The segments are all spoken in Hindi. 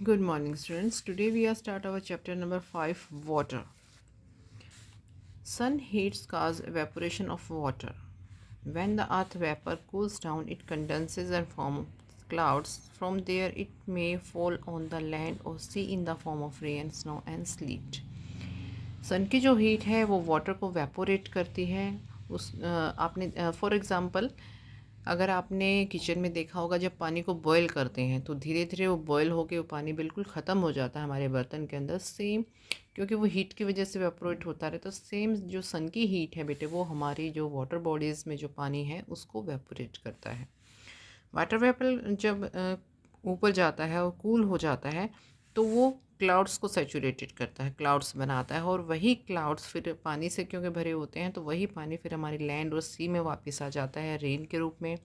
Good morning, students. Today we are start our chapter number 5, water. Sun heats cause evaporation of water. When the earth vapor cools down, it condenses and forms clouds. From there, it may fall on the land or sea in the form of rain, snow and sleet. सन की जो हीट है वो वाटर को वेपोरेट करती है। आपने फॉर एग्ज़ाम्पल अगर आपने किचन में देखा होगा जब पानी को बॉईल करते हैं तो धीरे धीरे वो बॉईल होके वो पानी बिल्कुल ख़त्म हो जाता है हमारे बर्तन के अंदर। सेम क्योंकि वो हीट की वजह से वेपोरेट होता रहे, तो सेम जो सन की हीट है बेटे वो हमारी जो वाटर बॉडीज़ में जो पानी है उसको वेपोरेट करता है। वाटर वेपर जब ऊपर जाता है और कूल हो जाता है तो वो क्लाउड्स को सैचुरेटेड करता है, क्लाउड्स बनाता है, और वही क्लाउड्स फिर पानी से क्योंकि भरे होते हैं तो वही पानी फिर हमारी लैंड और सी में वापस आ जाता है रेन के रूप में।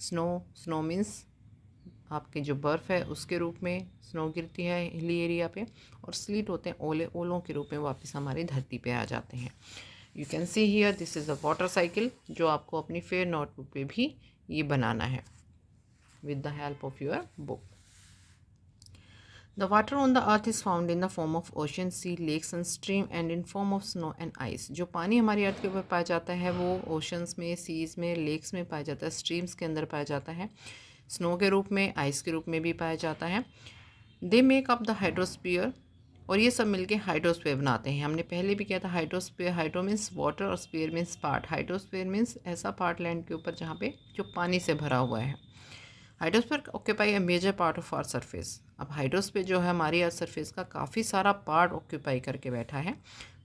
स्नो मीन्स आपके जो बर्फ़ है उसके रूप में स्नो गिरती है हिली एरिया पे, और स्लीट होते हैं ओलों के रूप में वापस हमारी धरती पे आ जाते हैं। You can see here this is a water cycle जो आपको अपनी फेयर नोटबुक पे भी ये बनाना है with the help of your book. The water on the earth is found in the form of ocean, sea, lakes and stream and in form of snow and ice. जो पानी हमारी अर्थ के ऊपर पाया जाता है वो ओशंस में, सीज में, लेक्स में पाया जाता है, स्ट्रीम्स के अंदर पाया जाता है, स्नो के रूप में, आइस के रूप में भी पाया जाता है। They make up the hydrosphere, और ये सब मिलके हाइड्रोस्फीयर बनाते हैं। हमने पहले भी किया था हाइड्रोस्फीयर। हाइड्रो मीन्स वाटर और sphere means part. Hydrosphere means ऐसा पार्ट लैंड के ऊपर जहाँ पे जो पानी से भरा हुआ है। Hydrosphere occupy a major part of our surface. अब हाइड्रोस्फीयर जो है हमारी अर्थ सरफेस का काफ़ी सारा पार्ट ऑक्यूपाई करके बैठा है।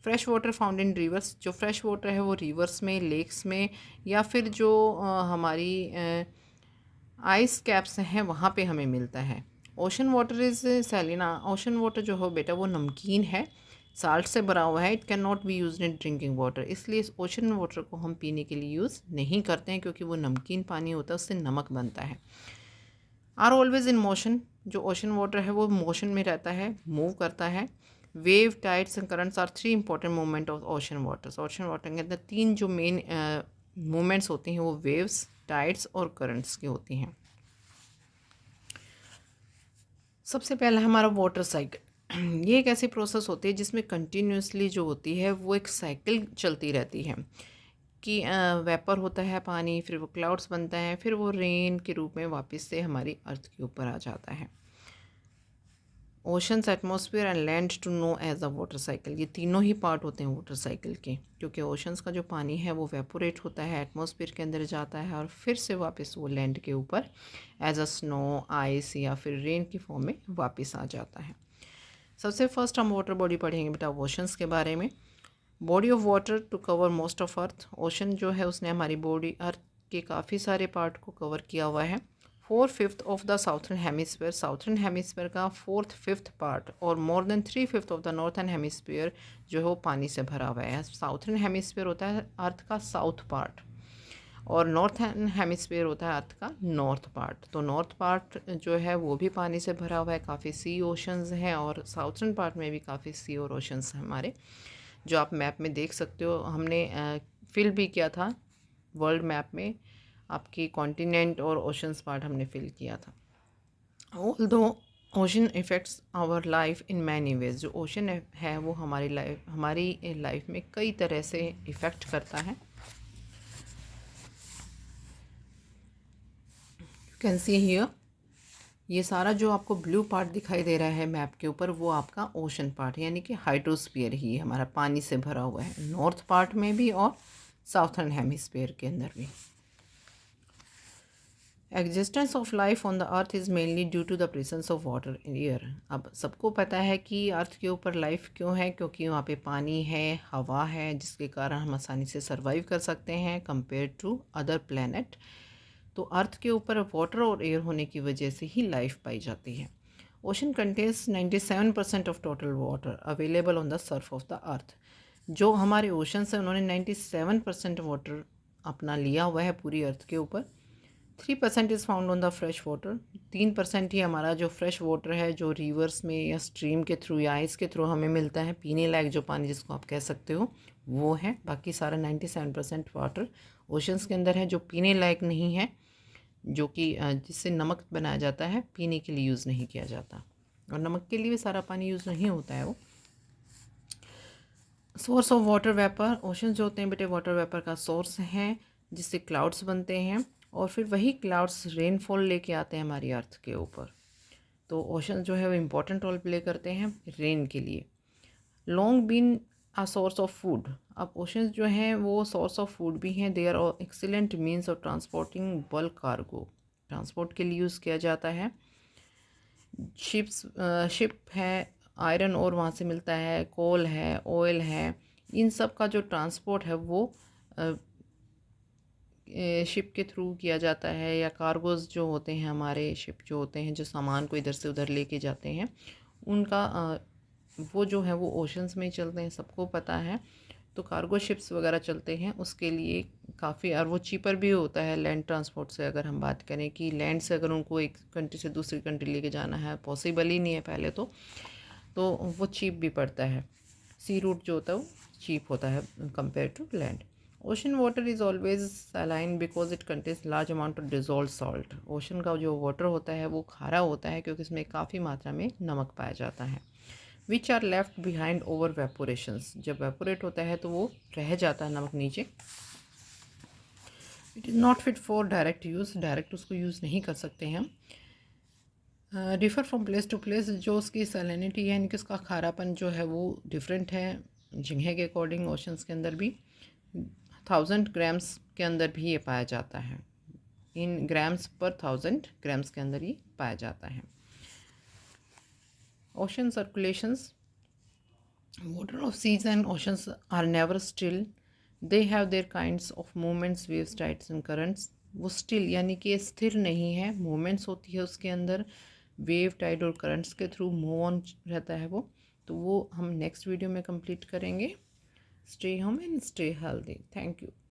Fresh water found in reverse, जो फ्रेश वाटर है वो रिवर्स में, लेक्स में, या फिर जो हमारी आइस कैप्स हैं वहाँ पे हमें मिलता है। Ocean water is saline. Ocean water जो हो बेटा वो नमकीन है, साल्ट से भरा हुआ है। It can not be use in drinking water, इसलिए इस ओशन वाटर को हम पीने के लिए यूज़ नहीं करते हैं क्योंकि वो नमकीन पानी होता है, उससे नमक बनता है। आर ऑलवेज इन मोशन, जो ओशन वाटर है वो मोशन में रहता है, मूव करता है। Wave, tides and currents are three important movement of ocean waters. Ocean water के अंदर तीन जो मेन मूवमेंट्स होती हैं वो वेव्स, टाइड्स और करंट्स की होती हैं। सबसे पहला हमारा वाटर साइकिल। ये एक ऐसी प्रोसेस होती है जिसमें कंटिन्यूसली जो होती है वो एक साइकिल चलती रहती है कि वेपर होता है पानी, फिर वो क्लाउड्स बनता है, फिर वो रेन के रूप में वापस से हमारी अर्थ के ऊपर आ जाता है। Oceans, atmosphere and land to know as a water cycle, ये तीनों ही पार्ट होते हैं वाटर साइकिल के, क्योंकि ओशंस का जो पानी है वो वेपोरेट होता है, एटमॉस्फेयर के अंदर जाता है और फिर से वापस वो लैंड के ऊपर एज अ स्नो, आइस या फिर रेन की फॉर्म में वापस आ जाता है। सबसे फर्स्ट हम वाटर बॉडी पढ़ेंगे बेटा ओशंस के बारे में। Body of water to cover most of earth. Ocean जो है उसने हमारी बॉडी अर्थ के काफ़ी सारे पार्ट को कवर किया हुआ है। 4/5 of the southern hemisphere, southern hemisphere का 4/5 पार्ट और more than 3/5 of the northern hemisphere जो है वो पानी से भरा हुआ है। साउथर्न हेमिस्फेयर होता है अर्थ का साउथ पार्ट और नॉर्थर्न हेमिस्फेयर होता है अर्थ का नॉर्थ पार्ट। तो नॉर्थ पार्ट जो है वो भी पानी से भरा हुआ है, काफ़ी सी ओशंस हैं, और साउथर्न पार्ट में भी काफ़ी सी और ओशंस हैं हमारे, जो आप मैप में देख सकते हो। हमने फिल भी किया था वर्ल्ड मैप में, आपकी कॉन्टिनेंट और ओशंस पार्ट हमने फिल किया था। All do ocean effects our life in many ways, जो ओशन है वो हमारी लाइफ में कई तरह से इफ़ेक्ट करता है। यू कैन सी हियर, ये सारा जो आपको ब्लू पार्ट दिखाई दे रहा है मैप के ऊपर वो आपका ओशन पार्ट यानी कि हाइड्रोस्फीयर ही हमारा पानी से भरा हुआ है, नॉर्थ पार्ट में भी और साउथर्न हेमिस्फीयर के अंदर भी। Existence of life on the earth is mainly due to the presence of water in air. अब सबको पता है कि अर्थ के ऊपर लाइफ क्यों है, क्योंकि वहाँ पे पानी है, हवा है, जिसके कारण हम आसानी से सर्वाइव कर सकते हैं कंपेयर टू अदर प्लैनेट। तो अर्थ के ऊपर वाटर और एयर होने की वजह से ही लाइफ पाई जाती है। Ocean contains 97% of total water available on the Surf of the earth. जो हमारे ओशन है उन्होंने 97% वाटर अपना लिया हुआ है पूरी अर्थ के ऊपर। 3% is found on the fresh water, 3% ही हमारा जो फ्रेश वाटर है जो रिवर्स में या स्ट्रीम के थ्रू या आइस के थ्रू हमें मिलता है, पीने लायक जो पानी जिसको आप कह सकते हो वो है। बाकी सारा 97% वाटर ओशंस के अंदर है जो पीने लायक नहीं है, जो कि जिससे नमक बनाया जाता है, पीने के लिए यूज़ नहीं किया जाता। और नमक के लिए भी सारा पानी यूज़ नहीं होता है वो। Source of water vapour, ocean जो होते हैं बेटे वाटर वेपर का सोर्स हैं, जिससे क्लाउड्स बनते हैं और फिर वही क्लाउड्स रेनफॉल लेके आते हैं हमारी अर्थ के ऊपर। तो ओशन जो है वो इम्पोर्टेंट रोल प्ले करते हैं रेन के लिए। Long been a source of food, अब ओशंस जो हैं वो सोर्स ऑफ फूड भी हैं। They are excellent means of transporting bulk cargo, transport के लिए यूज़ किया जाता है। शिप है, आयरन और वहाँ से मिलता है, कोल है, ऑयल है, इन सब का जो ट्रांसपोर्ट है वो शिप के थ्रू किया जाता है। या कार्गोज़ जो होते हैं हमारे, शिप जो होते हैं जो सामान को इधर से उधर लेके जाते हैं, उनका वो जो है वो ओशंस में ही चलते हैं, सबको पता है। तो कार्गो शिप्स वगैरह चलते हैं उसके लिए काफ़ी, और वो चीपर भी होता है लैंड ट्रांसपोर्ट से। अगर हम बात करें कि लैंड से अगर उनको एक कंट्री से दूसरी कंट्री लेके जाना है, पॉसिबल ही नहीं है पहले तो वो चीप भी पड़ता है। सी रूट जो होता है वो चीप होता है compare to land. Ocean water is always saline because it contains large amount of dissolve salt. Ocean का जो वाटर होता है वो खारा होता है क्योंकि इसमें काफ़ी मात्रा में नमक पाया जाता है। Which are left behind over evaporations, जब वेपोरेट होता है तो वो रह जाता है नमक नीचे। It is not fit for direct use, direct उसको यूज़ नहीं कर सकते हैं हम। Differ from place to place, जो उसकी सैलिनिटी है यानी कि उसका खारापन जो है वो डिफरेंट है जगह के अकॉर्डिंग। ओशंस के अंदर भी 1000 ग्राम्स के अंदर भी ये पाया जाता है, इन ग्राम्स पर 1000 ग्राम्स के अंदर ही पाया जाता है। Ocean circulations, water of seas and oceans are never still, they have their kinds of movements, waves, tides and currents। वो स्टिल यानी कि स्थिर नहीं है, मूवमेंट्स होती है उसके अंदर, वेव टाइड और करंट्स के थ्रू मूव ऑन रहता है वो। तो वो हम नेक्स्ट वीडियो में कंप्लीट करेंगे। Stay home and stay healthy. Thank you.